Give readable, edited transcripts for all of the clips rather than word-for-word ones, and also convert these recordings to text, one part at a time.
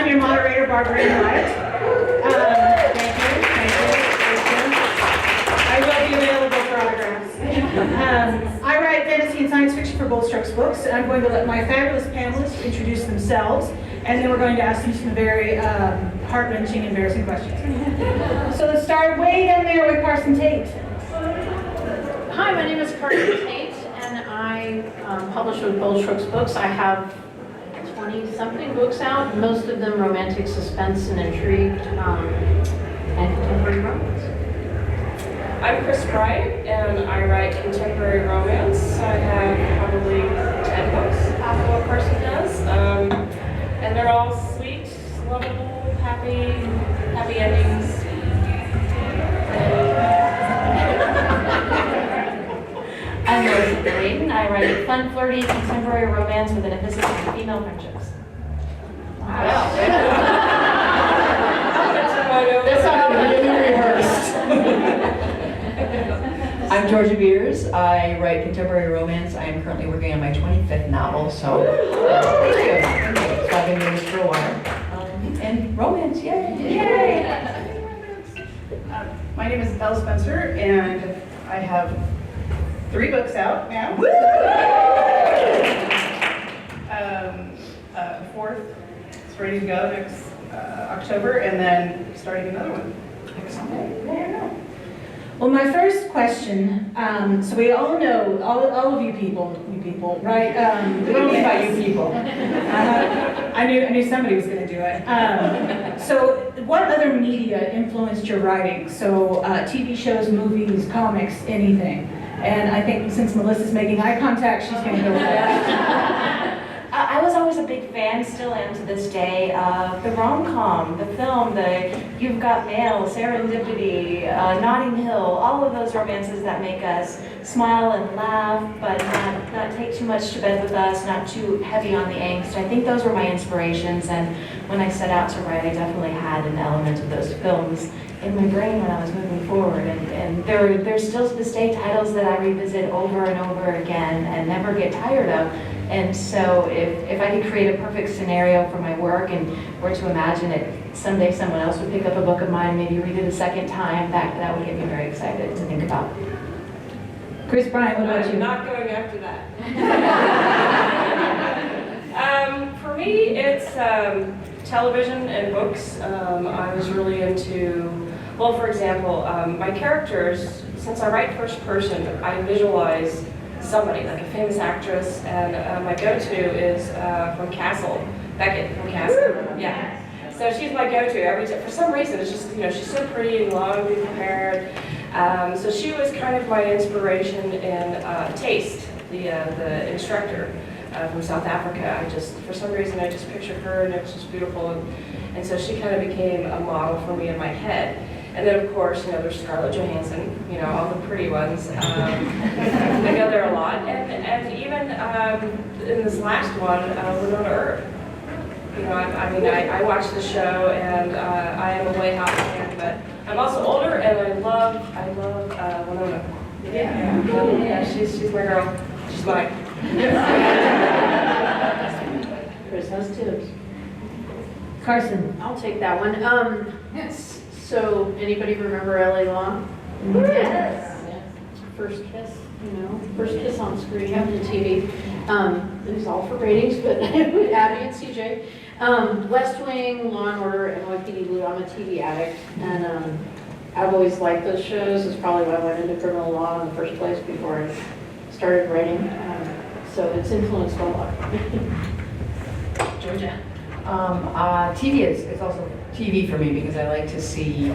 I'm your moderator, Wright. Thank you. I will be available for autographs. I write fantasy and science fiction for Bold Strokes Books, and I'm going to let my fabulous panelists introduce themselves, and then we're going to ask them some very heart-wrenching, embarrassing questions. So let's start way down there with Carsen Taite. Hi, my name is Carsen Taite, and I publish with Bold Strokes Books. I have 20-something books out, most of them romantic suspense and intrigue, and contemporary romance. I'm Bryant, and I write contemporary romance. I have probably 10 books, half of what Carsen does, and they're all sweet, lovable, happy endings. I'm Brayden. I write fun, flirty, contemporary romance with an emphasis on female friendships. Wow. That sounded really rehearsed. I'm Georgia Beers. I write contemporary romance. I am currently working on my 25th novel, so thank you. So I've been doing this for a while. And romance, yay! My name is Elle Spencer, and I have 3 books out now. The 4th is ready to go next October, and then starting another one next Sunday. Well, my first question, so we all know, all of you people, right? We don't mean by you people. I knew somebody was going to do it. So what other media influenced your writing? So TV shows, movies, comics, anything. And I think since Melissa's making eye contact, she's going to go with that. I was always a big fan, still am to this day, of the rom-com, the film, the You've Got Mail, Serendipity, Notting Hill, all of those romances that make us smile and laugh, but not take too much to bed with us, not too heavy on the angst. I think those were my inspirations, and when I set out to write, I definitely had an element of those films in my brain when I was moving forward, and there's still to this day titles that I revisit over and over again and never get tired of. And so if I could create a perfect scenario for my work and were to imagine it, someday someone else would pick up a book of mine, maybe read it a second time, that would get me very excited to think about. Kris, Bryant, what about you? I'm not going after that. For me, it's television and books. I was really into, well, for example, my characters, since I write first person, I visualize somebody, like a famous actress, and my go-to is from Castle, Beckett from Castle. Yeah. So she's my go-to every time. For some reason, it's just, she's so pretty and long, prepared. So she was kind of my inspiration in Taste, the instructor from South Africa. For some reason, I just pictured her, and it was just beautiful. And so she kind of became a model for me in my head. And then, of course, there's Scarlett Johansson, all the pretty ones. I go there a lot. And even in this last one, Winona Earp. I watch the show, and I am a White House fan, but I'm also older, and I love Winona. Yeah, she's my girl. She's mine. Kris has tips. Carsen. I'll take that one. Yes. So, anybody remember Elle Long? Yes. First kiss, first kiss on screen, on TV. It was all for ratings, but Abby and CJ. West Wing, Law and Order, NYPD Blue. I'm a TV addict, and I've always liked those shows. It's probably why I went into criminal law in the first place before I started writing. So it's influenced a lot. Georgia. TV is also TV for me because I like to see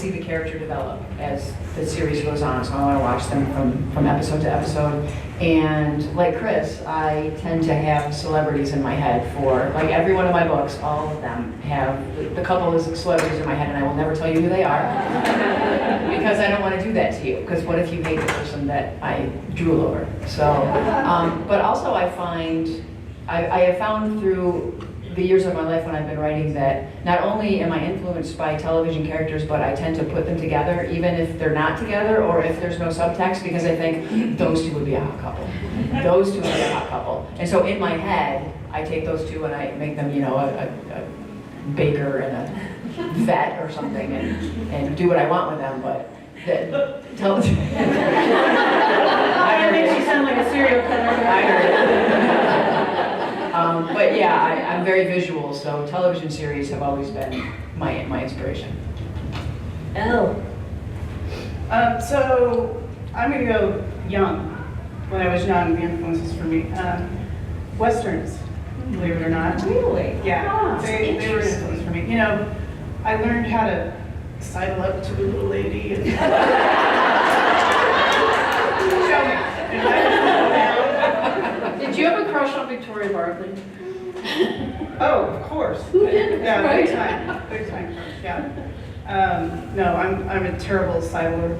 the character develop as the series goes on. So I want to watch them from episode to episode. And like Kris, I tend to have celebrities in my head for like every one of my books. All of them have the couple of celebrities in my head, and I will never tell you who they are because I don't want to do that to you. Because what if you hate the person that I drool over? So, but also I have found through the years of my life when I've been writing that not only am I influenced by television characters, but I tend to put them together, even if they're not together or if there's no subtext, because I think those two would be a hot couple. Those two would be a hot couple. And so in my head, I take those two and I make them, you know, a baker and a vet or something and do what I want with them, but the television. That makes you sound like a serial killer. I heard it. But yeah, I'm very visual, so television series have always been my inspiration. Elle. So I'm going to go young. When I was young, the influences for me. Westerns, believe it or not. Really? Yeah, they were an influence for me. You know, I learned how to sidle up to the little lady and show me. And I would fall down. Did you have a crush on Victoria Bartley? Oh, of course. Who didn't? Yeah, Right? big time crush, yeah. No, I'm a terrible sidler.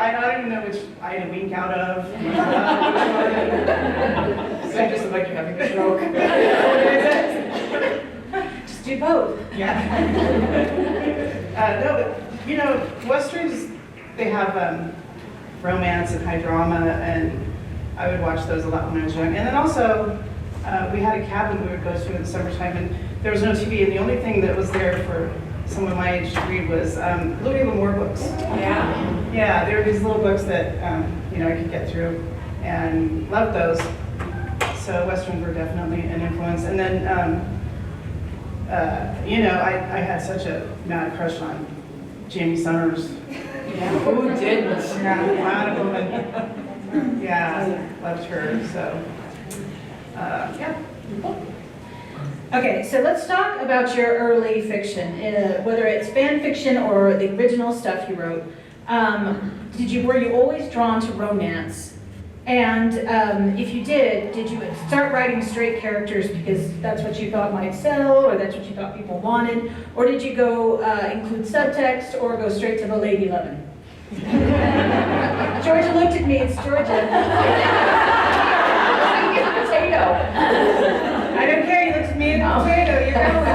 I don't even know which eye to wink out of. So I just like you're having a stroke. Just do both. Yeah. No, but you know, Westerns, they have romance and high drama, and I would watch those a lot when I was young. And then also, we had a cabin we would go to in the summertime, and there was no TV, and the only thing that was there for someone my age to read was Louis L'Amour books. Yeah. Yeah, there were these little books that you know, I could get through, and loved those. So Westerns were definitely an influence. And then, you know, I had such a mad crush on Jamie Summers. Yeah, who didn't? Yeah, Wild Woman. Yeah, loved her. So, yeah. Okay, so let's talk about your early fiction, whether it's fan fiction or the original stuff you wrote. Were you always drawn to romance? And if you did you start writing straight characters because that's what you thought might sell, or that's what you thought people wanted? Or did you go include subtext, or go straight to the lady loving? Georgia looked at me, it's Georgia. Potato. I don't care, you looked at me, it's potato, you're going.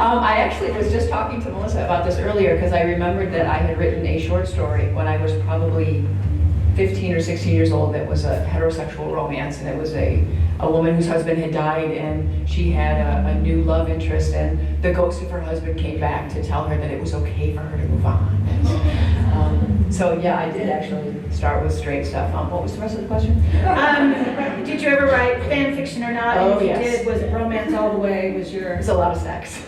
I actually was just talking to Melissa about this earlier because I remembered that I had written a short story when I was probably 15 or 16 years old that was a heterosexual romance, and it was a woman whose husband had died, and she had a new love interest, and the ghost of her husband came back to tell her that it was okay for her to move on. So yeah, I did actually start with straight stuff. What was the rest of the question? Did you ever write fan fiction or not? Oh, and if yes. you did, was it romance all the way? Was your... It's a lot of sex.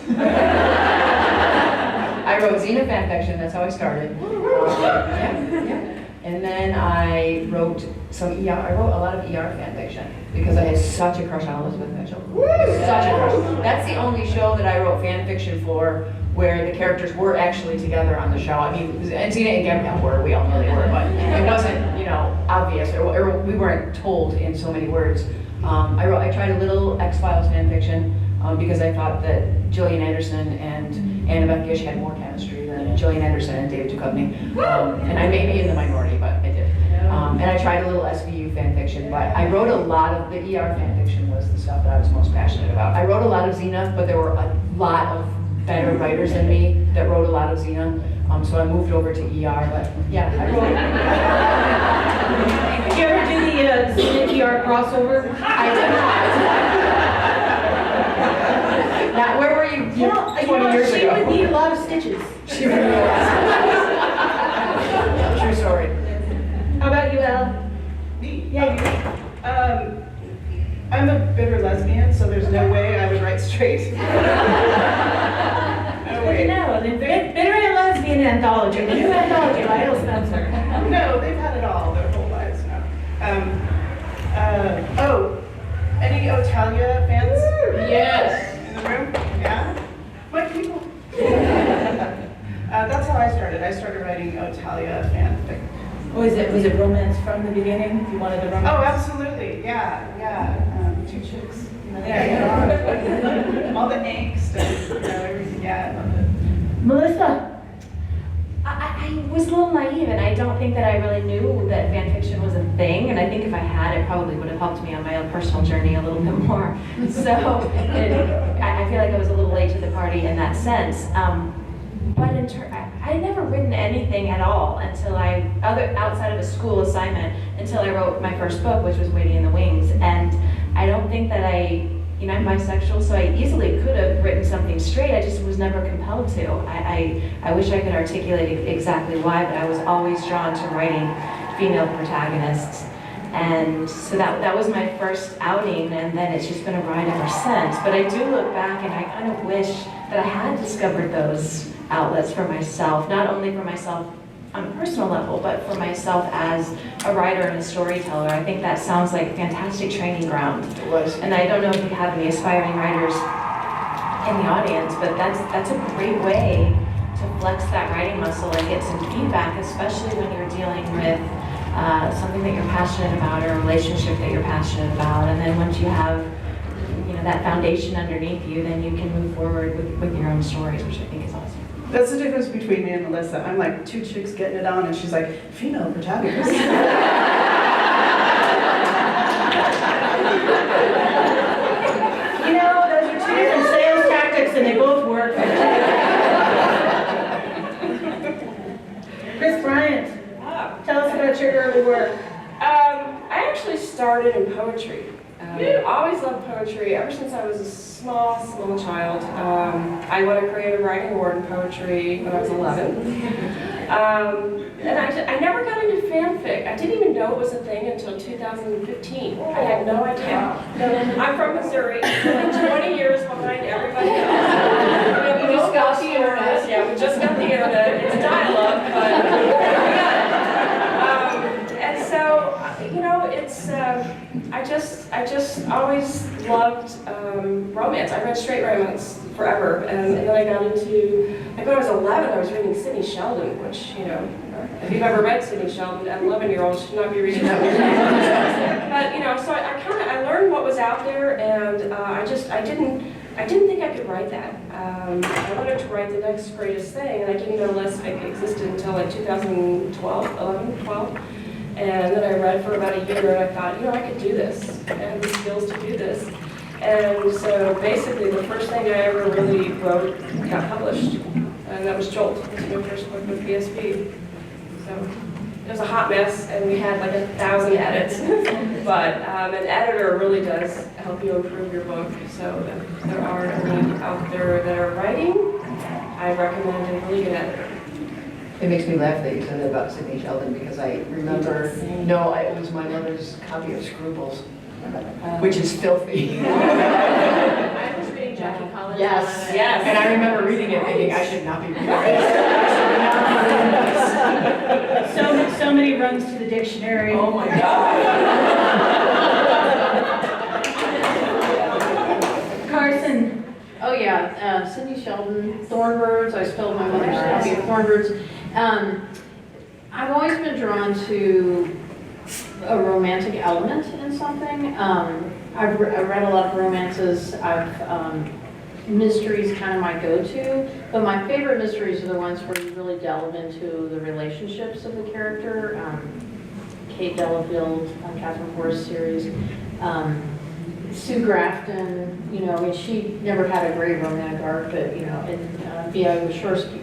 I wrote Xena fan fiction, that's how I started. Yeah. And then I wrote some ER, I wrote a lot of ER fan fiction because I had such a crush on Elizabeth Mitchell. Such a crush. That's the only show that I wrote fan fiction for where the characters were actually together on the show. I mean, and Xena and Gabrielle were, we all know they were, but it wasn't, you know, obvious, or we weren't told in so many words. I tried a little X-Files fan fiction because I thought that Gillian Anderson and Annabeth Gish had more chemistry than Gillian Anderson and David Duchovny. And I may be in the minority, but I did. And I tried a little SVU fan fiction, but I wrote a lot of, the ER fan fiction was the stuff that I was most passionate about. I wrote a lot of Xena, but there were a lot of better writers than me that wrote a lot of Xena. So I moved over to ER, but yeah, I wrote Did you ever do the Xena ER crossover? I did not. Now, where were you 20 years she ago? would need a lot of stitches. She really was. True story. How about you, Elle? Me? Yeah, I'm a bitter lesbian, so there's no way I would write straight. No way. No, the Bitter and Lesbian Anthology, the new anthology by Elle Spencer. No, they've had it all their whole lives now. Any Otalia fans Yes. in the room? Yeah? My people. That's how I started. I started writing Otalia fanfic. Was it romance from the beginning? You wanted the romance? Oh, absolutely. Yeah. Two chicks. You know, Yeah. all the angst and everything. Yeah, I love it. Melissa? I was a little naive, and I don't think that I really knew that fan fiction was a thing, and I think if I had, it probably would have helped me on my own personal journey a little bit more. So I feel like I was a little late to the party in that sense. But I had never written anything at all until outside of a school assignment, until I wrote my first book, which was Waiting in the Wings. And I don't think that I'm bisexual, so I easily could have written something straight. I just was never compelled to. I wish I could articulate exactly why, but I was always drawn to writing female protagonists. And so that was my first outing, and then it's just been a ride ever since. But I do look back and I kind of wish that I had discovered those outlets for myself, not only for myself on a personal level, but for myself as a writer and a storyteller. I think that sounds like a fantastic training ground. It was. And I don't know if we have any aspiring writers in the audience, but that's a great way to flex that writing muscle and get some feedback, especially when you're dealing with something that you're passionate about or a relationship that you're passionate about. And then once you have that foundation underneath you, then you can move forward with your own stories, which I think is awesome. That's the difference between me and Melissa. I'm like two chicks getting it on, and she's like, female protagonist. You know, those are two different sales tactics and they both work. Kris, Bryant, tell us about your early work. I actually started in poetry. I always loved poetry ever since I was a small child. I won a creative writing award in poetry when I was 11. And I never got into fanfic. I didn't even know it was a thing until 2015. I had no idea. I'm from Missouri, I'm 20 years behind everybody else. We just got the internet. Yeah, we just got the internet. It's dial-up, but we got it. And so, it's I just always loved romance. I read straight romance forever, and then I got into, when I was 11, I was reading Sidney Sheldon, which, if you've ever read Sidney Sheldon, an 11-year-old should not be reading that. But, so I learned what was out there, and I didn't think I could write that. I wanted to write the next greatest thing, and I didn't know Lesbic existed until like 2012. And then I read for about a year, and I thought, I could do this. I have the skills to do this. And so basically, the first thing I ever really wrote got published, and that was Jolt. It was my first book with BSB. So it was a hot mess, and we had like 1,000 edits. But an editor really does help you improve your book. So if there are any out there that are writing, I recommend a really good editor. It makes me laugh that you said that about Sidney Sheldon, because I remember, it was my mother's copy of Scruples, which is filthy. I was reading Jackie Collins. Yes. And I remember reading it thinking, I should not be reading this. So many runs to the dictionary. Oh my God. Carsen. Oh yeah, Sidney Sheldon, Thornbirds. I spelled my mother's copy of Thornbirds. I've always been drawn to a romantic element in something. I've read a lot of romances. Mysteries kind of my go-to, but my favorite mysteries are the ones where you really delve into the relationships of the character. Kate Delafield, Catherine Forrest series. Sue Grafton, she never had a great romantic arc, but, and B.I. Wachowski,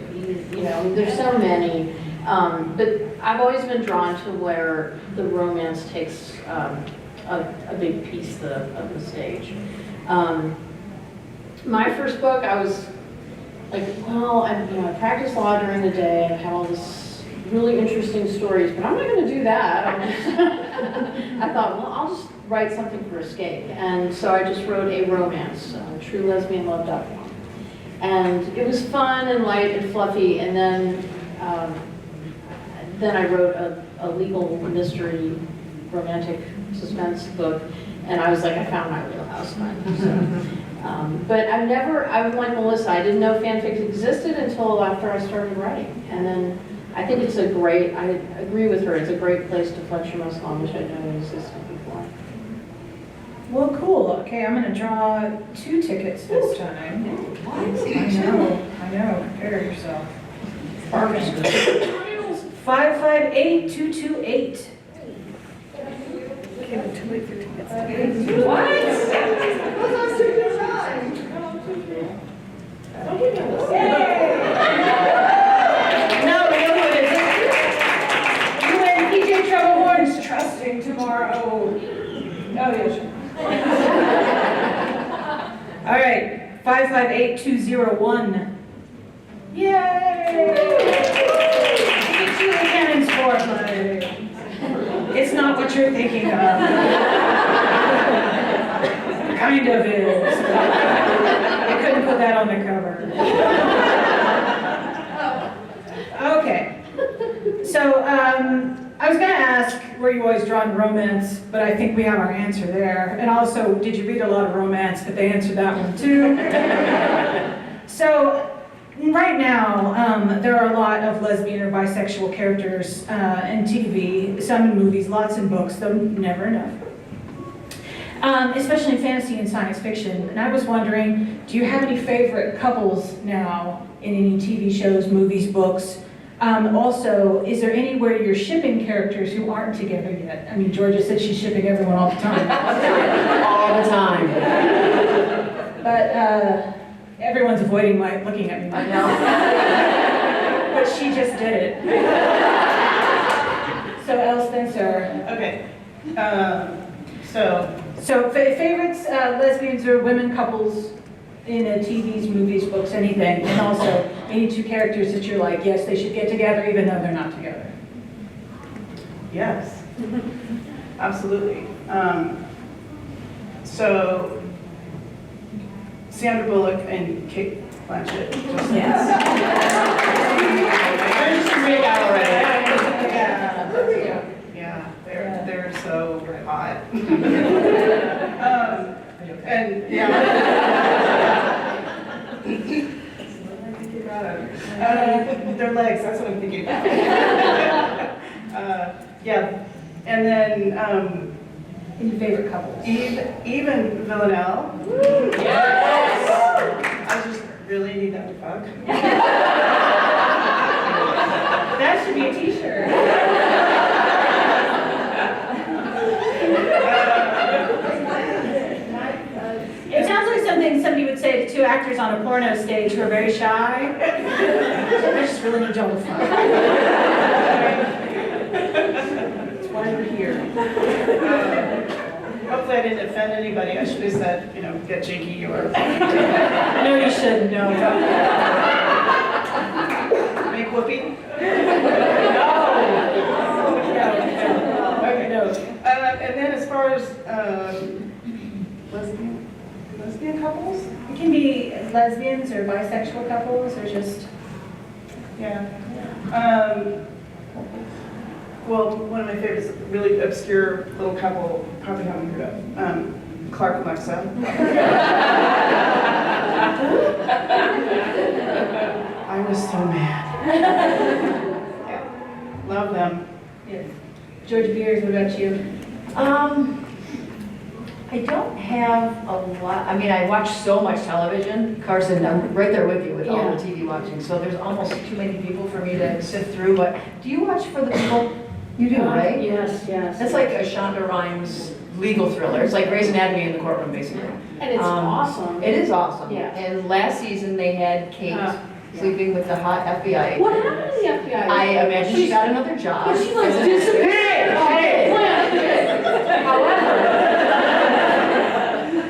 there's so many. But I've always been drawn to where the romance takes a big piece of the stage. My first book, I was like, I practiced law during the day, and I had all this really interesting stories, but I'm not going to do that. I thought, I'll just write something for escape. And so I just wrote a romance, truelesbianlove.com. And it was fun and light and fluffy, and then I wrote a legal mystery romantic suspense book, and I was like, I found my wheelhouse finally. So, but I'm like Melissa, I didn't know fanfic existed until after I started writing. And then I think I agree with her, it's a great place to flex your muscle on, which I didn't know existed before. Well, cool. Okay, I'm going to draw 2 tickets this time. I know. Prepare yourself. Barbara's good. 558-228. No, it isn't. You and PJ Trouble Horns trusting tomorrow. Oh, yeah, sure. All right, 558-201. Yay! You get 2 cannons for it, but it's not what you're thinking of. Kind of is. I couldn't put that on the cover. Okay. So, I was going to ask where you always draw in romance, but I think we have our answer there. And also, did you read a lot of romance? But they answered that one too. So, right now, there are a lot of lesbian or bisexual characters in TV, some in movies, lots in books, though never enough. Especially in fantasy and science fiction. And I was wondering, do you have any favorite couples now in any TV shows, movies, books? Also, is there anywhere you're shipping characters who aren't together yet? I mean, Georgia said she's shipping everyone all the time. All the time. But everyone's avoiding my looking at me right now. But she just did it. So, Elle Spencer. Okay. So favorites, lesbians or women couples in TVs, movies, books, anything, and also any 2 characters that you're like, yes, they should get together even though they're not together. Yes, absolutely. So Sandra Bullock and Kate Blanchett. Yes. Yeah, they're so hot. And yeah. Their legs, that's what I'm thinking about. Yeah, and then Any favorite couples? Eve and Villanelle. Yes! I just really need them to fuck. That should be a t-shirt. It sounds like something somebody would say to 2 actors on a porno stage who are very shy. I just really need y'all to fuck. That's why we're here. Hopefully I didn't offend anybody. I should have said, get jinky or No, you shouldn't, no. make whoopee. Okay, no. And then as far as lesbian couples? It can be lesbians or bisexual couples or just... Yeah. Well, one of my favorites, really obscure little couple, probably haven't heard of, Clark and Lexa. I was so mad. Yeah. Love them. Yes. George Beers, what about you? I don't have a lot, I mean, I watch so much television. Carsen, I'm right there with you with all the TV watching, so there's almost too many people for me to sift through, but do you watch For the People? You do, right? Yes. That's like a Shonda Rhimes legal thriller. It's like Grey's Anatomy in the courtroom, basically. And it's awesome. It is awesome. Yeah. And last season, they had Kate sleeping with the hot FBI. What happened to the FBI? I imagine she got another job. But she like disappeared.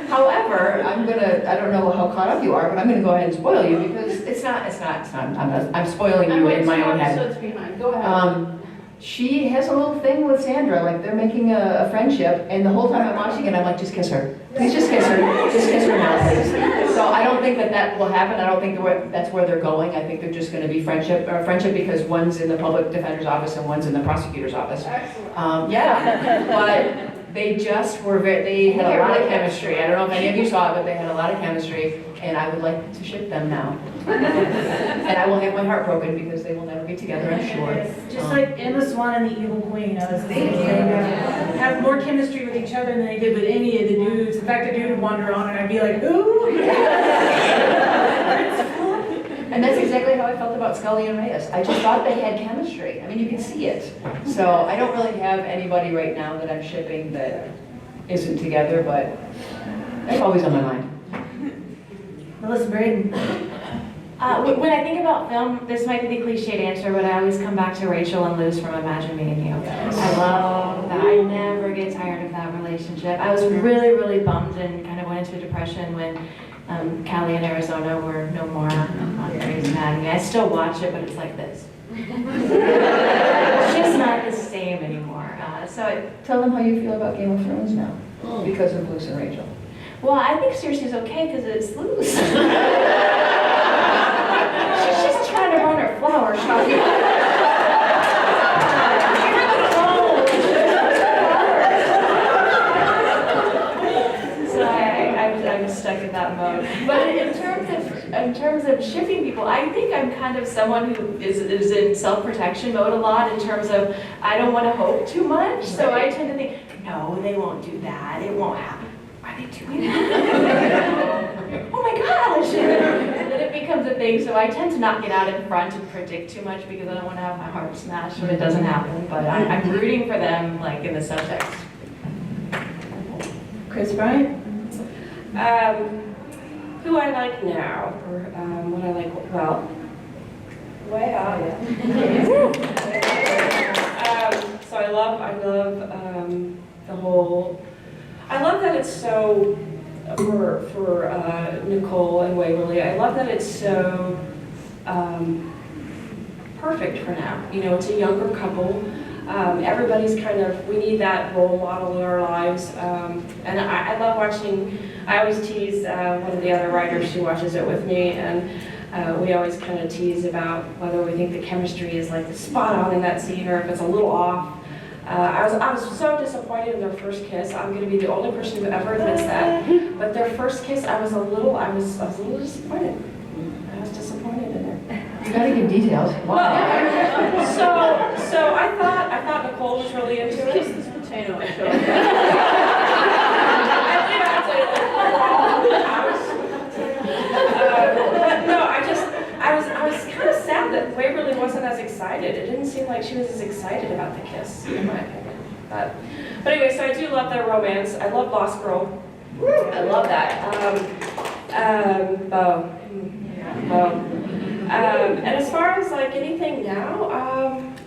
However, I don't know how caught up you are, but I'm gonna go ahead and spoil you because I'm spoiling you in my own head. Episodes behind. Go ahead. She has a little thing with Sandra, like they're making a friendship, and the whole time I'm watching it, I'm like, just kiss her. Please just kiss her. Just kiss her now, please. So I don't think that will happen. I don't think that's where they're going. I think they're just gonna be friendship because one's in the public defender's office and one's in the prosecutor's office. Yeah, but they just were they had a lot of chemistry. I don't know if any of you saw it, but they had a lot of chemistry, and I would like to ship them now. And I will have my heart broken because they will never be together, I'm sure. Just like Emma Swan and the Evil Queen, I was thinking they have more chemistry with each other than they did with any of the dudes. In fact, a dude would wander on and I'd be like, ooh! And that's exactly how I felt about Scully and Reyes. I just thought they had chemistry. I mean, you can see it. So I don't really have anybody right now that I'm shipping that isn't together, but that's always on my mind. Melissa Brayden. When I think about film, this might be the cliched answer, but I always come back to Rachel and Luz from Imagine Me and You. I love that. I never get tired of that relationship. I was really, really bummed and kind of went into a depression when Callie and Arizona were no more on Grey's Anatomy. I still watch it, but it's like this. It's just not the same anymore. Tell them how you feel about Game of Thrones now, because of Luce and Rachel. Well, I think Cersei's okay because it's Luz. She's just trying to run her flower shop. So I'm stuck in that mode. But in terms of shipping people, I think I'm kind of someone who is in self-protection mode a lot in terms of I don't want to hope too much. So I tend to think, no, they won't do that. It won't happen. Are they doing that? Oh my gosh! And then it becomes a thing, so I tend to not get out in front and predict too much because I don't want to have my heart smashed when it doesn't happen. But I'm rooting for them, like in the subtext. Kris, Bryant. Who I like now, or what I like, well, so I love the whole. I love that it's so for Nicole and Waverly. I love that it's so perfect for now. You know, it's a younger couple. Everybody's we need that role model in our lives. And I love watching, I always tease one of the other writers who watches it with me, and we always kind of tease about whether we think the chemistry is like spot on in that scene or if it's a little off. I was so disappointed in their first kiss. I'm going to be the only person who ever admits that. But their first kiss, I was a little disappointed. I was disappointed in it. You gotta give details. Well, so I thought Nicole was really into it. Kiss this potato and show it. But no, I was kind of sad that Waverly wasn't as excited. It didn't seem like she was as excited about the kiss, in my opinion. But anyway, so I do love their romance. I love Lost Girl. I love that. Bo. And as far as like anything now,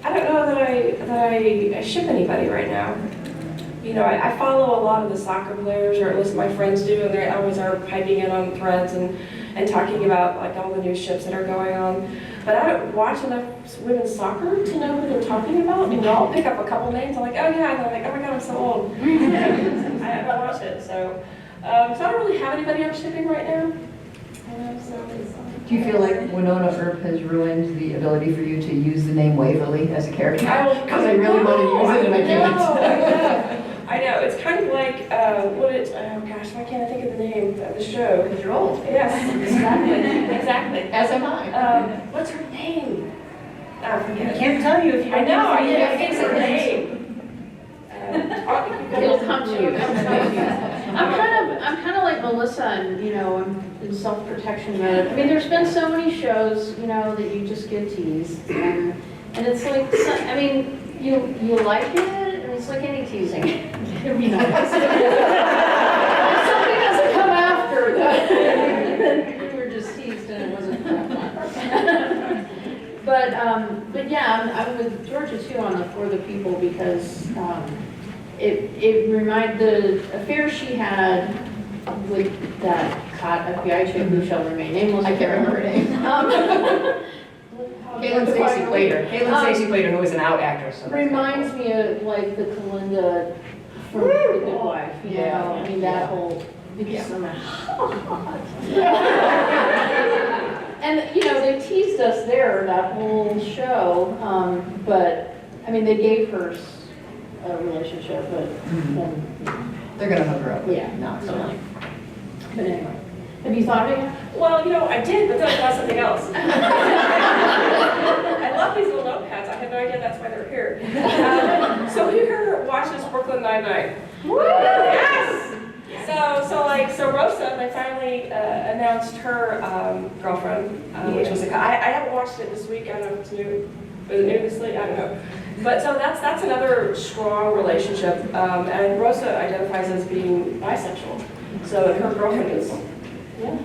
I don't know that I ship anybody right now. You know, I follow a lot of the soccer players, or at least my friends do, and they always are piping in on threads and talking about like all the new ships that are going on. But I don't watch enough women's soccer to know who they're talking about. And I'll pick up a couple names. I'm like, oh yeah, and I'm like, oh my god, I'm so old. I haven't watched it, so I don't really have anybody I'm shipping right now. Do you feel like Winona Earp has ruined the ability for you to use the name Waverly as a character? Because I really want to use it and I can't. I know, it's kind of like, oh gosh, why can't I think of the name of the show? Because you're old. Yes, exactly. As am I. What's her name? I I forget. can't tell you if you I know, I can't can't think of her name. It'll come to you. I'm kind of like Melissa, and you know, I'm in self-protection mode. I mean, there's been so many shows, you know, that you just get teased, and it's like, I mean, you like it, and it's like any teasing. You know, if something doesn't come after, then we were just teased, and it wasn't that fun. But yeah, I'm with Georgia too on the For the People, because it reminded the affair she had with that hot FBI chick who shall remain nameless. I can't remember her name. Caitlin Stacey played her. Caitlin Stacey played her, who was an out actress. So reminds me of like the Kalinda from The Good Wife. You know? I mean that whole because I'm and you know they teased us there that whole show, but I mean they gave her a relationship, but they're gonna hook her up. Yeah, No, so. But anyway, have you thought of it yet? Well, you know, I did, but then I thought something else. I love these little notepads. I had no idea that's why they're here. So who here watches Brooklyn Nine-Nine? Yes! So like, like, so Rosa, they finally announced her girlfriend, which was I haven't watched it this week. I don't know if it's new. Was it new this week? I don't know. But so that's another strong relationship. And Rosa identifies as being bisexual. So her girlfriend is, yeah,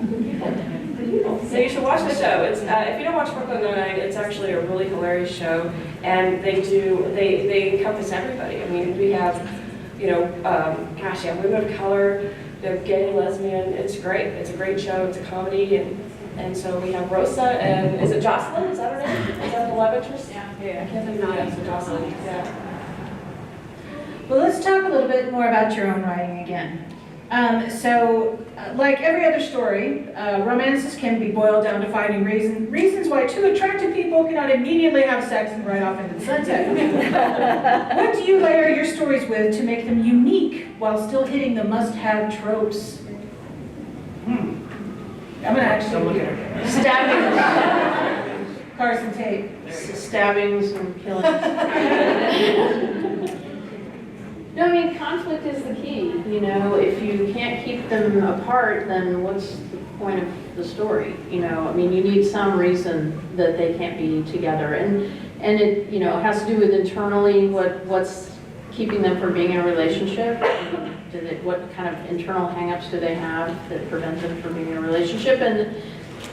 good people. So you should watch the show. It's if you don't watch Brooklyn Nine-Nine, it's actually a really hilarious show. And they encompass everybody. I mean, we have, gosh, yeah, women of color, they're gay, lesbian. It's great. It's a great show. It's a comedy, and so we have Rosa and is it Jocelyn? Is that her name? Is that the love interest? Yeah. I can't think of it. So Jocelyn. Yeah. Well, let's talk a little bit more about your own writing again. Like every other story, romances can be boiled down to finding reasons why two attractive people cannot immediately have sex and ride off into the sunset. What do you layer your stories with to make them unique while still hitting the must-have tropes? I'm gonna actually stabbing Carsen Taite. Stabbings and killings. No, I mean, conflict is the key. If you can't keep them apart, then what's the point of the story? I mean, you need some reason that they can't be together, and it has to do with internally what's keeping them from being in a relationship. What kind of internal hang-ups do they have that prevent them from being in a relationship, and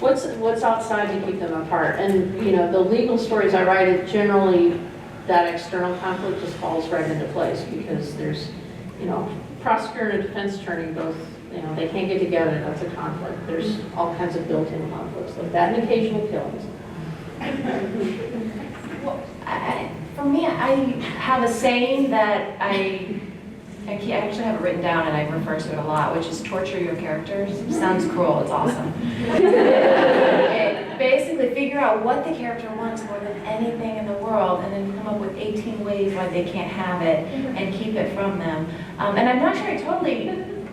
what's outside to keep them apart? And the legal stories I write, it generally that external conflict just falls right into place because there's, prosecutor and a defense attorney both, they can't get together. That's a conflict. There's all kinds of built-in conflicts like that, and occasional killings. Well, for me, I have a saying that I actually have it written down and I refer to it a lot, which is torture your characters. Sounds cruel, it's awesome. Basically figure out what the character wants more than anything in the world and then come up with 18 ways why they can't have it and keep it from them. And I'm not sure I totally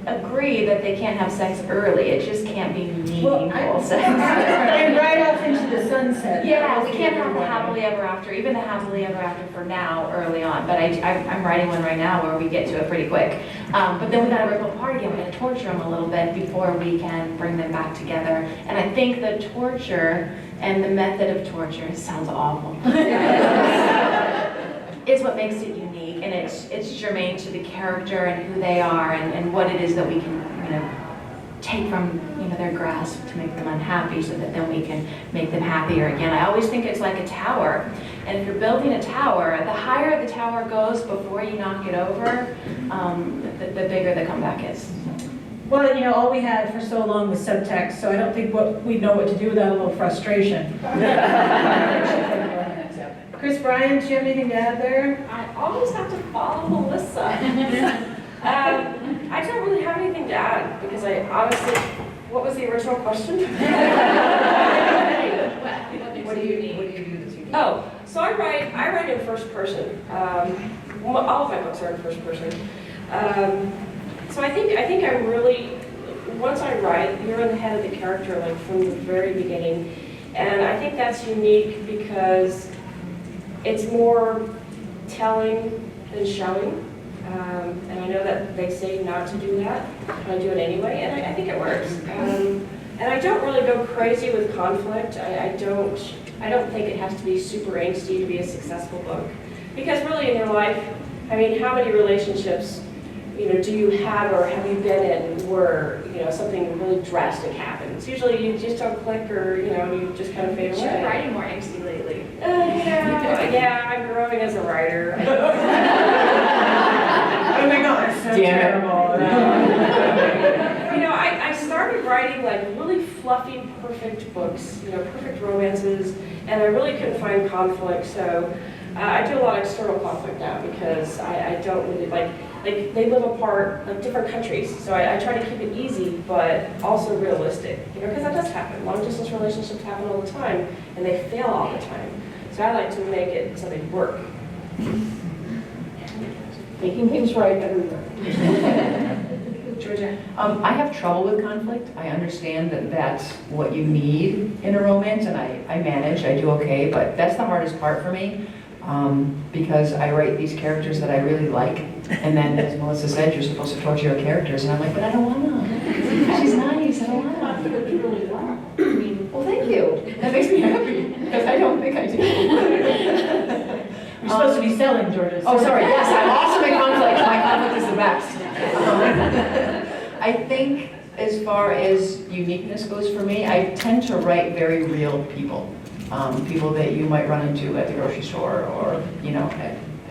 agree that they can't have sex early. It just can't be meaningful sex. And right off into the sunset. Yeah, we can't have the happily ever after, even the happily ever after for now, early on. But I'm writing one right now where we get to it pretty quick. But then we gotta rip them apart again. We gotta torture them a little bit before we can bring them back together. And I think the torture and the method of torture, it sounds awful, is what makes it unique. And it's germane to the character and who they are and what it is that we can, take from their grasp to make them unhappy so that then we can make them happier again. I always think it's like a tower. And if you're building a tower, the higher the tower goes before you knock it over, the bigger the comeback is. Well, all we had for so long was subtext, so I don't think we'd know what to do without a little frustration. Kris, Bryant, do you have anything to add there? I always have to follow Melissa. I don't really have anything to add because I honestly, what was the original question? What do you do that's unique? Oh, so I write in first person. All of my books are in first person. So I think I'm really, once I write, you're in the head of the character like from the very beginning. And I think that's unique because it's more telling than showing. And I know that they say not to do that, but I do it anyway, and I think it works. And I don't really go crazy with conflict. I don't think it has to be super angsty to be a successful book. Because really in your life, I mean, how many relationships, do you have or have you been in where, something really drastic happens? Usually you just don't click or, you just kind of fade away. You're writing more angsty lately. Yeah, I'm growing as a writer. Oh my God, it's so terrible. I started writing like really fluffy, perfect books, perfect romances, and I really couldn't find conflict, so I do a lot of external conflict now because I don't really like they live apart, like different countries, so I try to keep it easy, but also realistic, because that does happen. Long distance relationships happen all the time, and they fail all the time. So I like to make it so they work. Making things right everywhere. Georgia? I have trouble with conflict. I understand that that's what you need in a romance, and I manage, I do okay, but that's the hardest part for me, because I write these characters that I really like, and then, as Melissa said, you're supposed to torture your characters, and I'm like, but I don't want to. I think it's really well. I mean, Well, thank you. That makes me happy, because I don't think I do. You're supposed to be selling, Georgia. Oh, sorry, yes, I'm awesome at conflict. My conflict is the best. I think as far as uniqueness goes for me, I tend to write very real people. People that you might run into at the grocery store or, you know,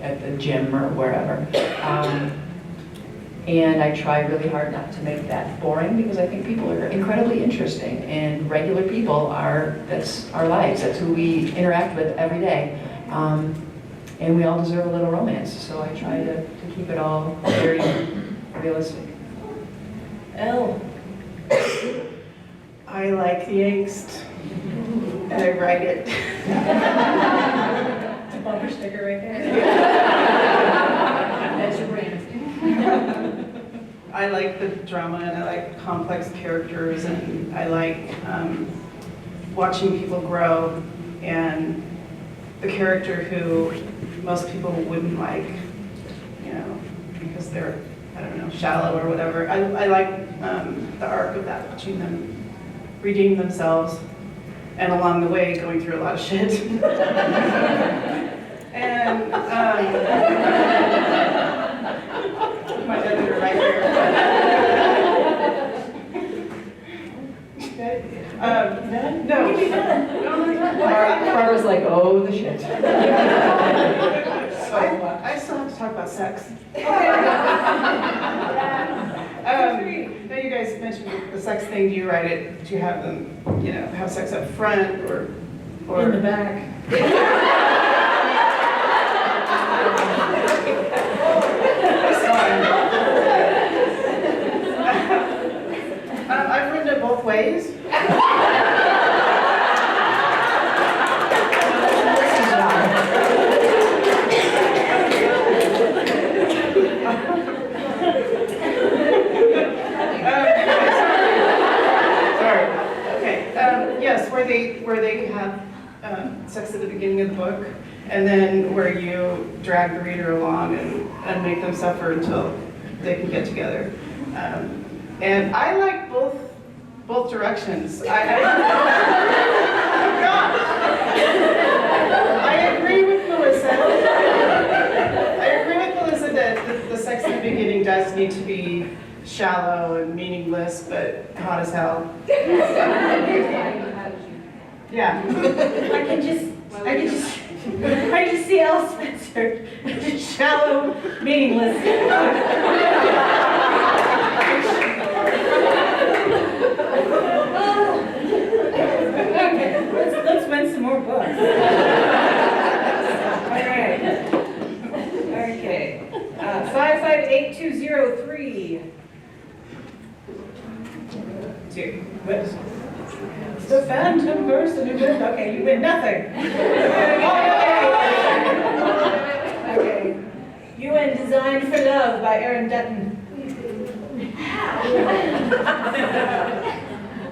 at the gym or wherever. And I try really hard not to make that boring because I think people are incredibly interesting and regular people that's our lives. That's who we interact with every day. And we all deserve a little romance. So I try to keep it all very realistic. Elle. I like the angst, and I write it. It's a bumper sticker right there. that's your brand. I like the drama, and I like complex characters, and I like watching people grow, and the character who most people wouldn't like, you know, because they're, I don't know, shallow or whatever. I like the arc of that, watching them redeem themselves, and along the way going through a lot of shit. And my editor right here. Okay. No. Barbara's like, oh, the shit. I still have to talk about sex. Now you guys mentioned the sex thing. Do you write it? Do you have them, you know, have sex up front or In the back. I've written it both ways. Yes, where they have sex at the beginning of the book, and then where you drag the reader along and make them suffer until they can get together. And I like both directions. I agree with Melissa. That the sex at the beginning does need to be shallow and meaningless, but hot as hell. Yeah. I can just see Elle Spencer, shallow, meaningless. Okay, let's win some more books. All right. Okay. 558203. Whoops. The phantom person who wins. Okay, you win nothing. Okay. You win Design for Love by Aaron Dutton.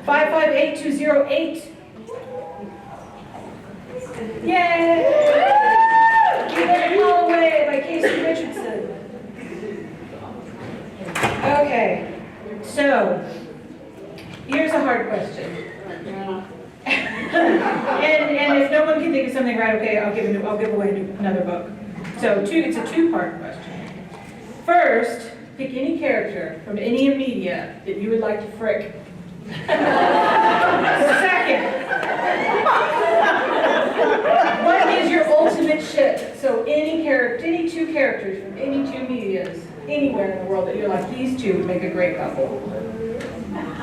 558208. Yay! You win Holloway by Casey Richardson. Okay, so here's a hard question. and if no one can think of something right, okay, I'll give away another book. So it's a two-part question. First, pick any character from any media that you would like to frick. Second, what is your ultimate ship? So any two characters from any two medias, anywhere in the world that you're like, these two would make a great couple.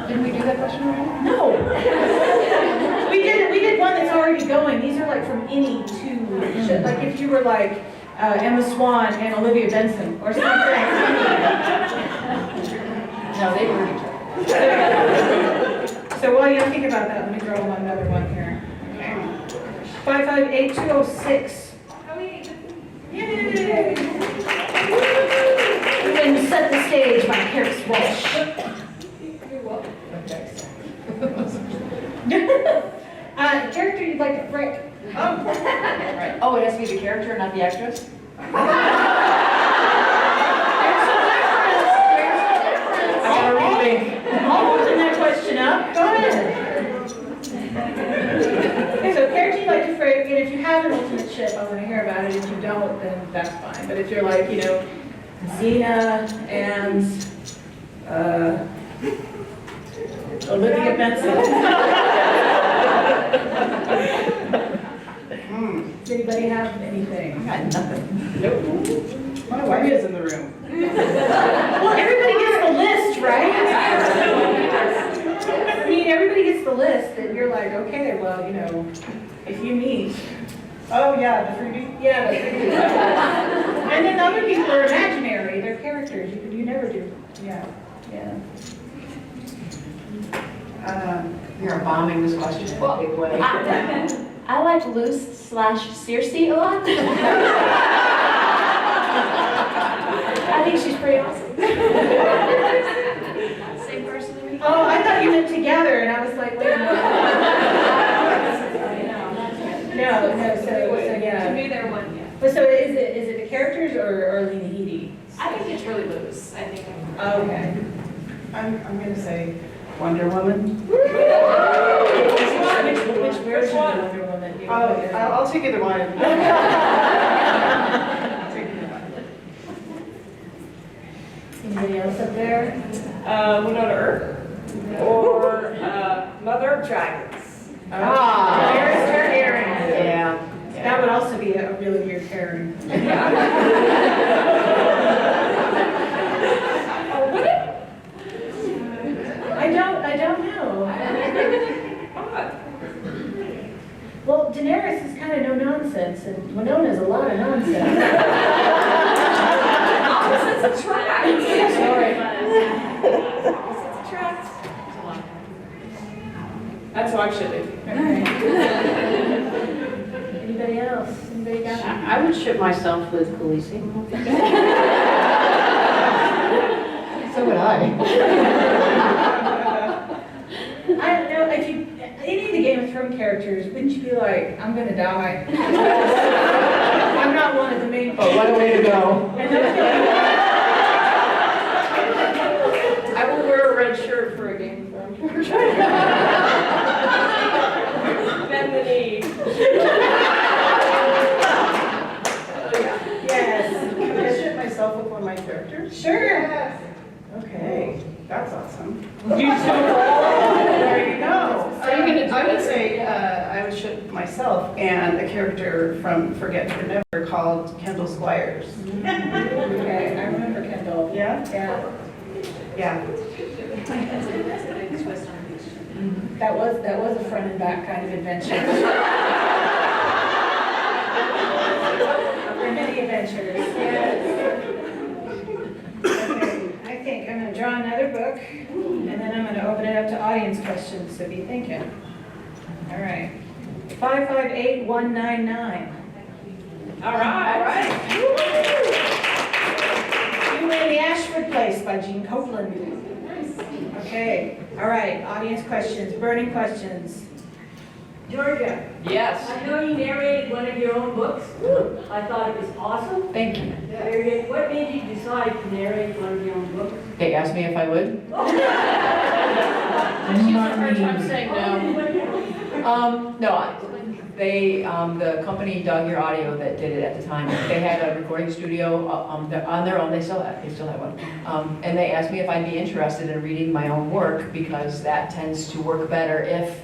Didn't we do that question already? No. We did one that's already going. These are like from any two shit. Like if you were like Emma Swan and Olivia Benson or something. No, they were each other. So while you think about that, let me throw another one here. Okay. 558206. Yay! And Set the Stage by Kris Walsh. Character you'd like to frick. Right. Oh, it has to be the character, not the actress? There's a difference. I gotta rethink. I'll open that question up. So character you like to frame, and if you have an ultimate ship, I want to hear about it. If you don't, then that's fine. But if you're like, you know, Xena and Olivia Benson. Does anybody have anything? I got nothing. Nope. My wife is in the room. Well, everybody gets the list, right? I mean, everybody gets the list, and you're like, okay, well, you know, if you meet. Oh, yeah, the freebie? Yeah, the freebie. And then other people are imaginary, they're characters, you never do. Yeah, yeah. You're bombing this question in a big way. I like Luce / Circe a lot. I think she's pretty awesome. Same person to me. Oh, I thought you meant together, and I was like, wait a minute. No, so yeah. To me, they're one, yeah. But so is it the characters or Lena Headey? I think it's really loose. I think. Oh, okay. I'm gonna say Wonder Woman. Which version of Wonder Woman do you want? I'll take either one. I'll take either one. Anybody else up there? Winona Earp or Mother of Dragons. Daenerys Targaryen. Yeah. That would also be a really weird pairing. I don't know. Well, Daenerys is kind of no nonsense, and Winona's a lot of nonsense. Opposites attract. Sorry. Opposites attract. That's how I should be. Anybody else? Anybody got? I would ship myself with Khaleesi. So would I don't know, if you, any of the Game of Thrones characters, wouldn't you be like, I'm gonna die? I'm not one of the main. Oh, what a way to go. And those guys- I will wear a red shirt for a Game of Thrones. Bend the knee. Yes. Can I ship myself with one of my characters? Sure. Okay, that's awesome. You too. There you go. So you're gonna do I would it? say I would ship myself and a character from Forget and Never called Kendall Squires. Okay, I remember Kendall. Yeah? Yeah. Yeah. That's a big twist on it. That was a front and back kind of adventure. For many adventures. Yes. Okay, I think I'm going to draw another book, and then I'm going to open it up to audience questions, so be thinking. All right. 558199. All right. You win The Ashford Place by Gene Copeland. Okay, all right, audience questions, burning questions. Georgia, Yes. I know you narrated one of your own books. I thought it was awesome. Thank you. What made you decide to narrate one of your own books? They asked me if I would. She's a hard time saying no. No, they, the company Dog Ear Audio that did it at the time, they had a recording studio on their own, they still have one. And they asked me if I'd be interested in reading my own work, because that tends to work better if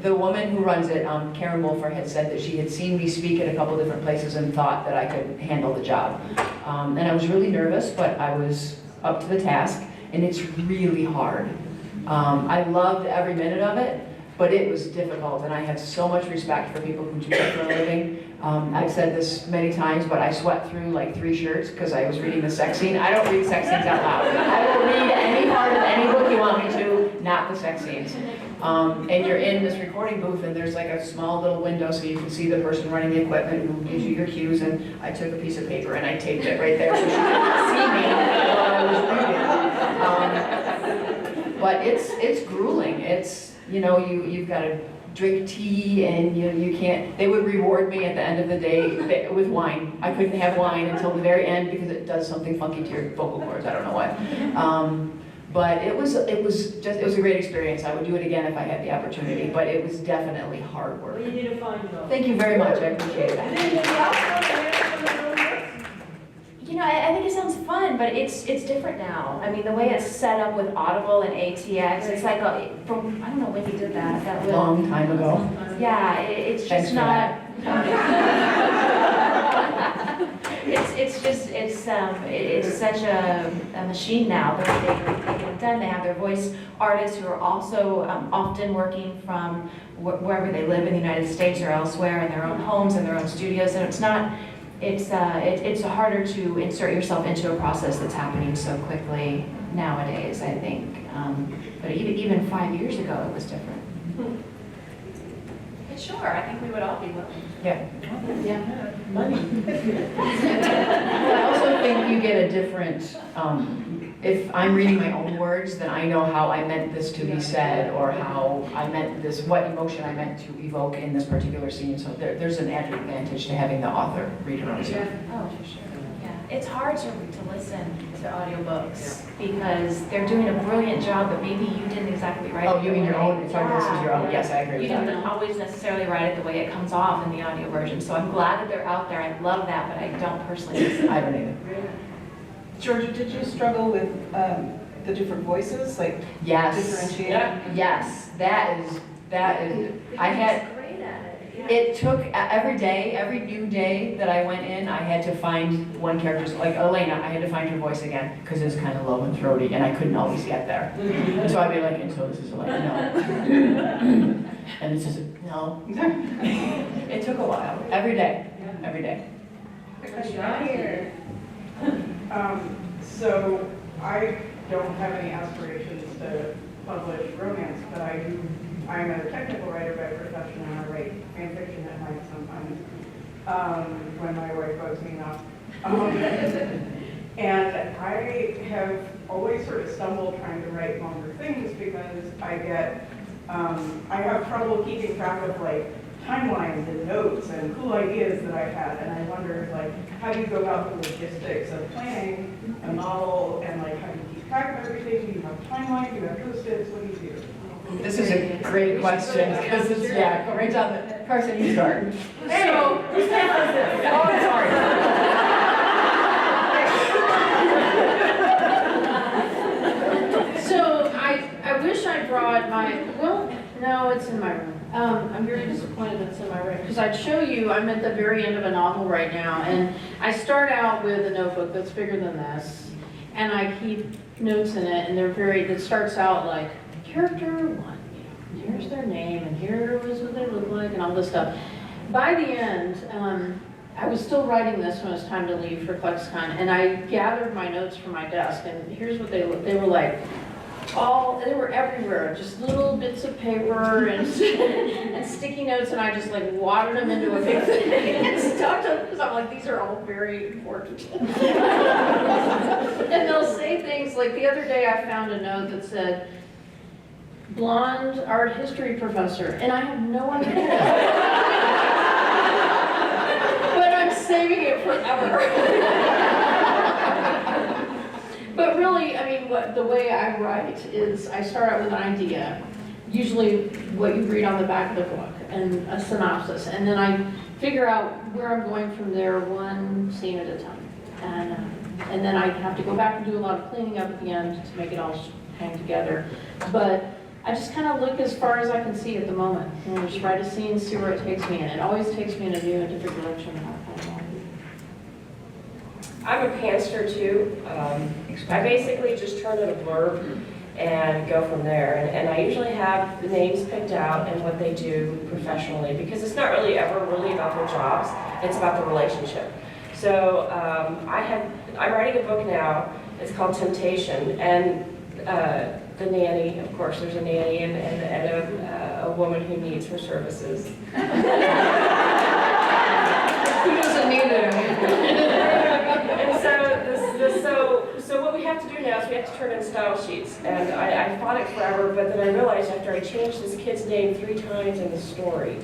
the woman who runs it, Karen Wolfer, had said that she had seen me speak at a couple different places and thought that I could handle the job. And I was really nervous, but I was up to the task, and it's really hard. I loved every minute of it, but it was difficult, and I have so much respect for people who do that for a living. I've said this many times, but I sweat through like 3 shirts because I was reading the sex scene. I don't read sex scenes out loud. I will read any part of any book you want me to, not the sex scenes. And you're in this recording booth, and there's like a small little window so you can see the person running the equipment who gives you your cues, and I took a piece of paper and I taped it right there so she could see me while I was reading. But it's grueling. It's, you know, you've got to drink tea, and you can't, they would reward me at the end of the day with wine. I couldn't have wine until the very end because it does something funky to your vocal cords, I don't know what. But it was a great experience. I would do it again if I had the opportunity, but it was definitely hard work. Well, you need a fine job. Thank you very much, I appreciate that. You know, I think it sounds fun, but it's different now. I mean, the way it's set up with Audible and ATX, it's like, I don't know when you did that. That was Long time ago. Yeah, it's Thanks just for not. It's such a machine now. They get it done. They have their voice artists who are also often working from wherever they live in the United States or elsewhere in their own homes and their own studios. And it's harder to insert yourself into a process that's happening so quickly nowadays, I think. But even 5 years ago, it was different. Sure, I think we would all be willing. Yeah. Yeah. Money. I also think you get a different, if I'm reading my own words, then I know how I meant this to be said, or how I meant this, what emotion I meant to evoke in this particular scene. So there's an added advantage to having the author read it on. Oh, for sure. Yeah, it's hard to listen to audiobooks because they're doing a brilliant job, but maybe you didn't exactly write it. Oh, you mean your own, it's hard to listen to your own, yes, I agree You with that. didn't always necessarily write it the way it comes off in the audio version, so I'm glad that they're out there. I love that, but I don't personally listen. I don't either. Georgia, did you struggle with the different voices, like Yes, differentiating? yes, that is, I had, Great at it. Yeah. it took every day, every new day that I went in, I had to find one character's, like Elena, I had to find her voice again, because it's kind of low and throaty, and I couldn't always get there. And so I'd be like, and so this is Elena, no. And this is, no. It took a while, every day, every day. So I don't have any aspirations to publish romance, but I'm a technical writer by profession, and I write fan fiction at night sometimes, when my wife votes me off. And I have always sort of stumbled trying to write longer things because I have trouble keeping track of like timelines and notes and cool ideas that I've had, and I wonder like how do you go about the logistics of planning a novel, and like how do you keep track of everything? Do you have a timeline? Do you have post-its? What do you do? This is a great question, because it's, yeah, go right down the, Carsen, you start. So, whose hand is this? Oh, sorry. So I wish I brought my, well, no, it's in my room. I'm very disappointed that it's in my room, because I'd show you, I'm at the very end of a novel right now, and I start out with a notebook that's bigger than this, and I keep notes in it, and it starts out like, character 1, here's their name, and here is what they look like, and all this stuff. By the end, I was still writing this when it was time to leave for ClexaCon, and I gathered my notes from my desk, and here's what they were like. They were everywhere, just little bits of paper and sticky notes, and I just like watered them into a big thing and stuck them, because I'm like, these are all very important. And they'll say things like, the other day I found a note that said, blonde art history professor, and I have no idea. But I'm saving it forever. But really, I mean, the way I write is I start out with an idea, usually what you read on the back of the book, and a synopsis, and then I figure out where I'm going from there, one scene at a time. And then I have to go back and do a lot of cleaning up at the end to make it all hang together. But I just kind of look as far as I can see at the moment, and just write a scene, see where it takes me, and it always takes me in a new and different direction. I'm a pantser too. I basically just turn in a blurb and go from there. And I usually have the names picked out and what they do professionally, because it's not really ever really about their jobs, it's about the relationship. So I'm writing a book now, it's called Temptation, and the nanny, of course there's a nanny and a woman who needs her services. Who doesn't need it? And so what we have to do now is we have to turn in style sheets. And I fought it forever, but then I realized after I changed this kid's name 3 times in the story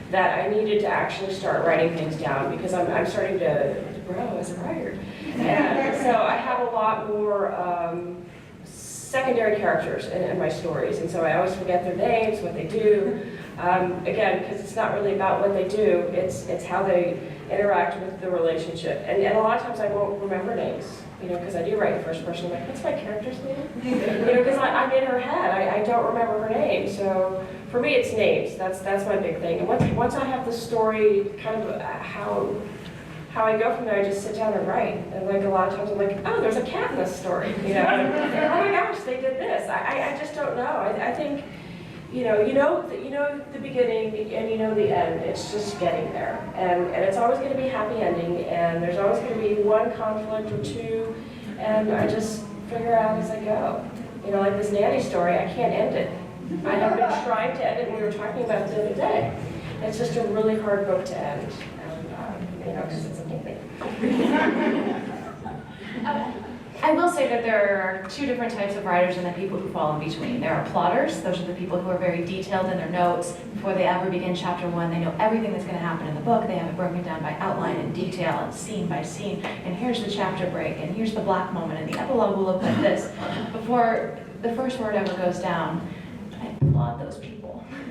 that I needed to actually start writing things down, because I'm starting to grow as a writer. And so I have a lot more secondary characters in my stories, and so I always forget their names, what they do. Again, because it's not really about what they do, it's how they interact with the relationship. And a lot of times I won't remember names, because I do write in first person. I'm like, what's my character's name? Because I'm in her head. I don't remember her name. So for me, it's names. That's my big thing. And once I have the story, kind of how I go from there, I just sit down and write. And like a lot of times I'm like, oh, there's a cat in this story. Oh my gosh, they did this. I just don't know. I think, you know the beginning and you know the end. It's just getting there. And it's always going to be happy ending. And there's always going to be one conflict or two. And I just figure out as I go. Like this nanny story, I can't end it. I have been trying to end it, and we were talking about it the other day. It's just a really hard book to end. Because it's a big thing. I will say that there are two different types of writers and the people who fall in between. There are plotters. Those are the people who are very detailed in their notes. Before they ever begin chapter 1, they know everything that's going to happen in the book. They have it broken down by outline and detail and scene by scene. And here's the chapter break, and here's the black moment, and the epilogue will look like this. Before the first word ever goes down, I applaud those people.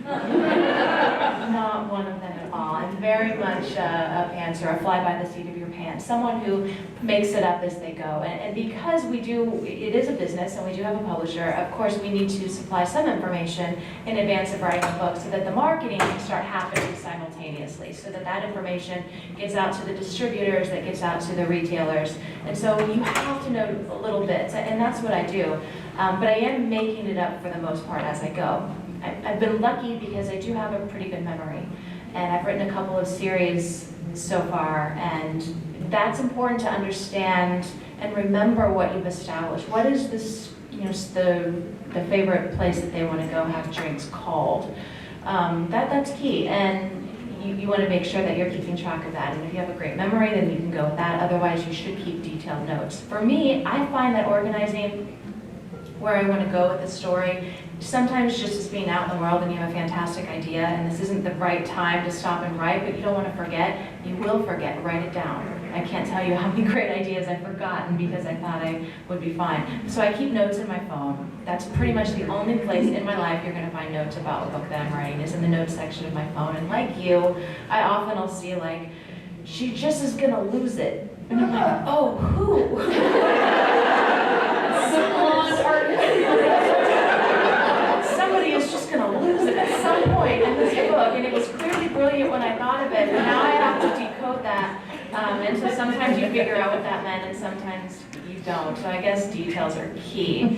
Not one of them at all. I'm very much a pantser, a fly by the seat of your pants, someone who makes it up as they go. And because it is a business and we do have a publisher, of course we need to supply some information in advance of writing a book so that the marketing can start happening simultaneously, so that information gets out to the distributors, that gets out to the retailers. And so you have to know little bits, and that's what I do. But I am making it up for the most part as I go. I've been lucky because I do have a pretty good memory, and I've written a couple of series so far, and that's important to understand and remember what you've established. What is this, the favorite place that they want to go have drinks called? That's key, and you want to make sure that you're keeping track of that. And if you have a great memory, then you can go with that. Otherwise, you should keep detailed notes. For me, I find that organizing where I want to go with the story, sometimes just as being out in the world and you have a fantastic idea and this isn't the right time to stop and write, but you don't want to forget, you will forget, write it down. I can't tell you how many great ideas I've forgotten because I thought I would be fine. So I keep notes in my phone. That's pretty much the only place in my life you're going to find notes about a book that I'm writing is in the notes section of my phone. And like you, I often will see like, she just is going to lose it. And I'm like, oh, who? Somebody is just going to lose it at some point in this book, and it was clearly brilliant when I thought of it, and now I have to decode that, and so sometimes you figure out what that meant, and sometimes you don't, so I guess details are key.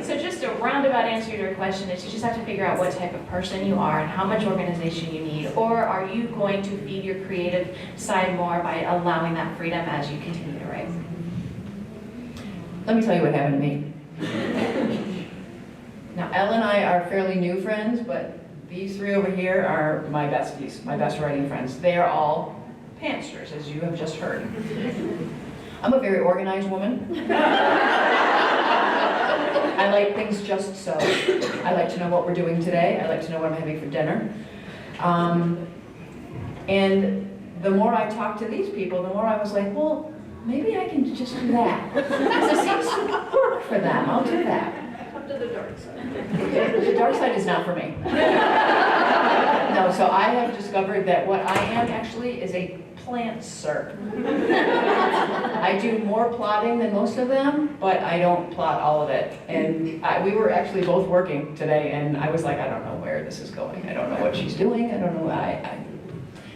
So just a roundabout answer to your question is you just have to figure out what type of person you are and how much organization you need, or are you going to feed your creative side more by allowing that freedom as you continue to write? Let me tell you what happened to me. Now, Elle and I are fairly new friends, but these three over here are my besties, my best writing friends. They are all pantsters, as you have just heard. I'm a very organized woman. I like things just so. I like to know what we're doing today. I like to know what I'm having for dinner. And the more I talked to these people, the more I was like, well, maybe I can just do that. Because it seems to work for them. I'll do that. Come to the dark side. The dark side is not for me. No, so I have discovered that what I am actually is a plantser. I do more plotting than most of them, but I don't plot all of it. And we were actually both working today, and I was like, I don't know where this is going. I don't know what she's doing. I don't know.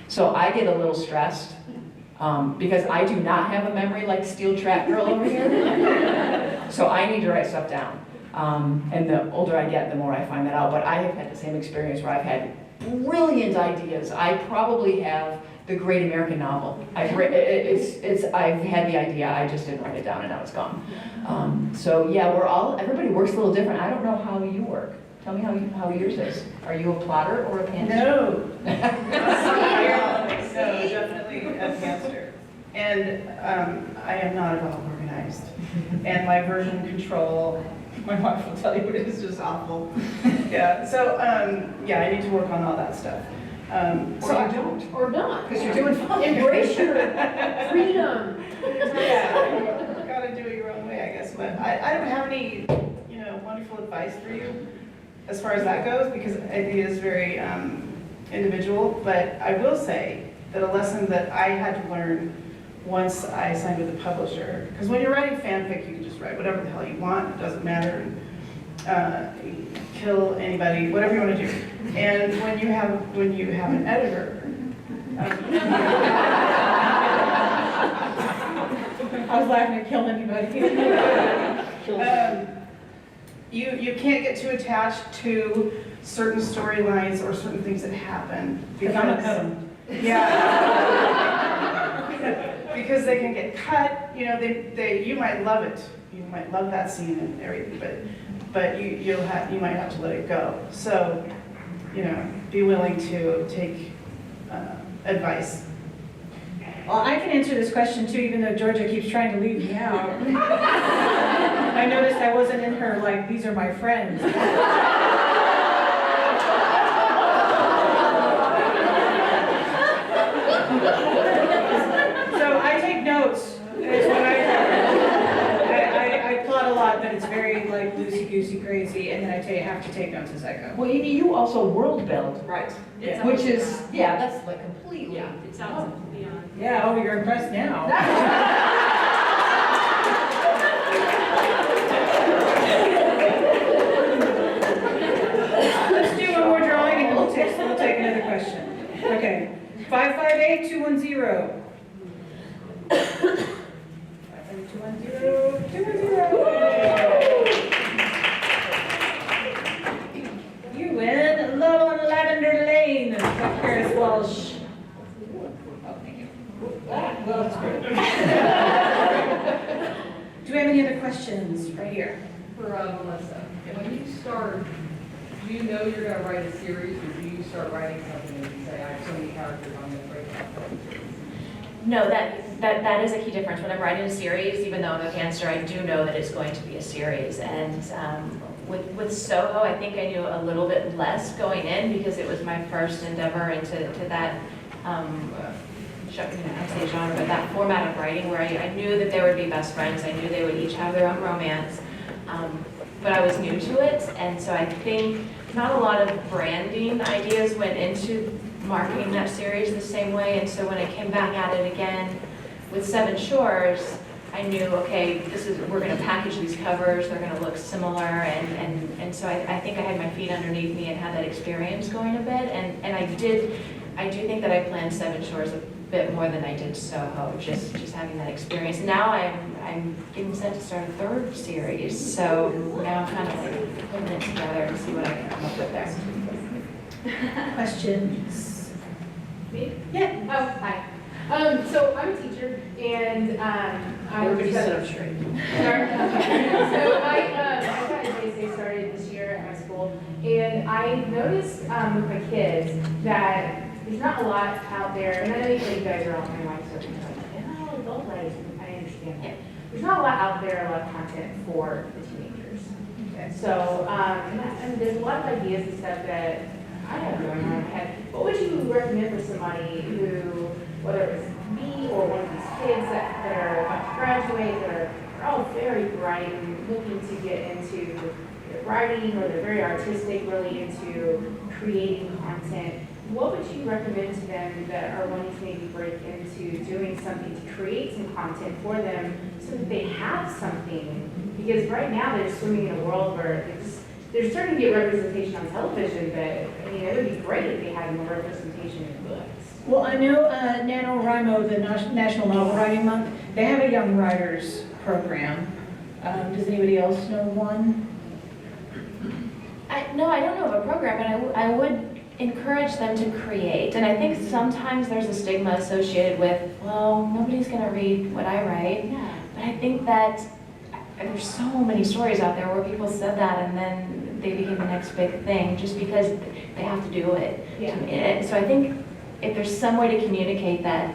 So I get a little stressed. Because I do not have a memory like Steel Trap Girl over here. So I need to write stuff down. And the older I get, the more I find that out. But I have had the same experience where I've had brilliant ideas. I probably have the great American novel. I've had the idea, I just didn't write it down and now it's gone. So yeah, everybody works a little different. I don't know how you work. Tell me how yours is. Are you a plotter or a pantser? No. No, definitely a pantser. And I am not at all organized. And my version control, my wife will tell you, it is just awful. Yeah, so yeah, I need to work on all that stuff. So I don't. Or not. Because you're doing fine. Embrace your freedom. Yeah, gotta do it your own way, I guess. but I don't have any, wonderful advice for you as far as that goes, because it is very individual. But I will say that a lesson that I had to learn once I signed with a publisher, because when you're writing fanfic, you can just write whatever the hell you want. It doesn't matter. Kill anybody, whatever you want to do. And when you have an editor. I was laughing at kill anybody. You can't get too attached to certain storylines or certain things that happen. Because I'm gonna cut them. Yeah. Because they can get cut, you might love it. You might love that scene and everything, but you might have to let it go. So, be willing to take advice. Well, I can answer this question too, even though Georgia keeps trying to leave me out. I noticed I wasn't in her, like, these are my friends. So I take notes, is what I do. I plot a lot, but it's very, like, loosey-goosey crazy, and then I have to take notes as I go. Well, you also world build, Right. Yeah. which is, that's like completely. Yeah, it sounds beyond. Yeah, oh, you're impressed now. Let's do one more drawing and then we'll take another question. Okay, 558-210. 558-210. You win Love on Lavender Lane by Kris Walsh. Oh, thank you. Well, that's great. Do we have any other questions right here? For Melissa, when you start, do you know you're going to write a series, or do you start writing something and you say, I have so many characters, I'm going to break it up? No, that is a key difference. When I'm writing a series, even though I'm a pantser, I do know that it's going to be a series. And with Soho, I think I knew a little bit less going in because it was my first endeavor into that, I say genre, but that format of writing where I knew that there would be best friends. I knew they would each have their own romance. But I was new to it, and so I think not a lot of branding ideas went into marketing that series the same way, and so when I came back at it again with Seven Shores, I knew, okay, we're going to package these covers, they're going to look similar, and so I think I had my feet underneath me and had that experience going a bit, and I do think that I planned Seven Shores a bit more than I did Soho, just having that experience. Now I'm getting set to start a third series, so now I'm kind of like putting it together to see what I can come up with there. Questions? Me? Yeah. Oh, hi. So I'm a teacher, and Everybody sit up straight. So I got JSA started this year at my school, and I noticed with my kids that there's not a lot out there, and I know you guys are all my wives, so you're like, yeah, adult writers, I understand that. There's not a lot out there, a lot of content for the teenagers. Okay. So, and there's a lot of ideas and stuff that I have going on in my head. What would you recommend for somebody who, whether it's me or one of these kids that are about to graduate, that are all very bright and looking to get into writing, or they're very artistic, really into creating content? What would you recommend to them that are wanting to maybe break into doing something to create some content for them so that they have something? Because right now they're swimming in a world where they're starting to get representation on television, but I mean, it would be great if they had more representation in books. Well, I know NaNoWriMo, the National Novel Writing Month, they have a Young Writers program. Does anybody else know one? No, I don't know of a program, but I would encourage them to create. And I think sometimes there's a stigma associated with, well, nobody's going to read what I write. Yeah. But I think that there's so many stories out there where people said that and then they became the next big thing just because they have to do it. Yeah. So I think if there's some way to communicate that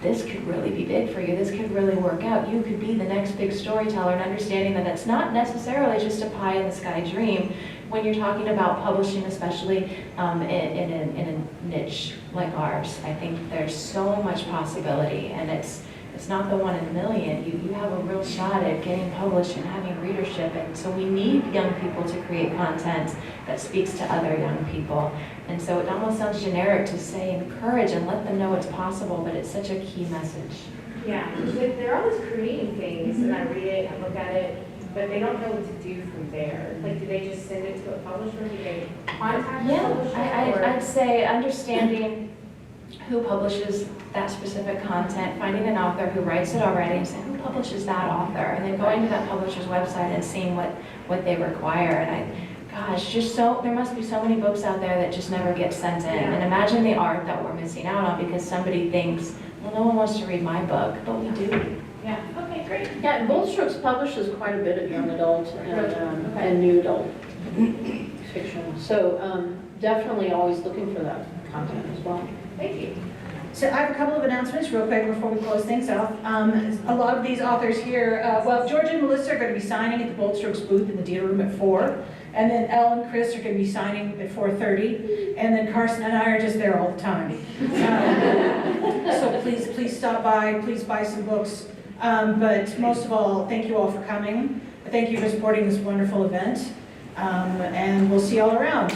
this could really be big for you, this could really work out, you could be the next big storyteller, and understanding that it's not necessarily just a pie in the sky dream when you're talking about publishing, especially in a niche like ours. I think there's so much possibility, and it's It's not the 1 in a million. You have a real shot at getting published and having readership. And so we need young people to create content that speaks to other young people. And so it almost sounds generic to say encourage and let them know it's possible, but it's such a key message. Yeah, they're always creating things, and I read it, I look at it, but they don't know what to do from there. Like, do they just send it to a publisher? Do they contact the publisher? I'd say understanding who publishes that specific content, finding an author who writes it already and saying, who publishes that author? And then going to that publisher's website and seeing what they require. And there must be so many books out there that just never get sent in. And imagine the art that we're missing out on because somebody thinks, well, no one wants to read my book, but we do. Yeah, okay, great. Yeah, and Bold Strokes publishes quite a bit of young adult and new adult fiction. So definitely always looking for that content as well. Thank you. So I have a couple of announcements real quick before we close things off. A lot of these authors here, George and Melissa are going to be signing at the Bold Strokes booth in the dealer room at 4. And then Elle and Kris are going to be signing at 4:30. And then Carsen and I are just there all the time. So please stop by, please buy some books. But most of all, thank you all for coming. Thank you for supporting this wonderful event. And we'll see you all around.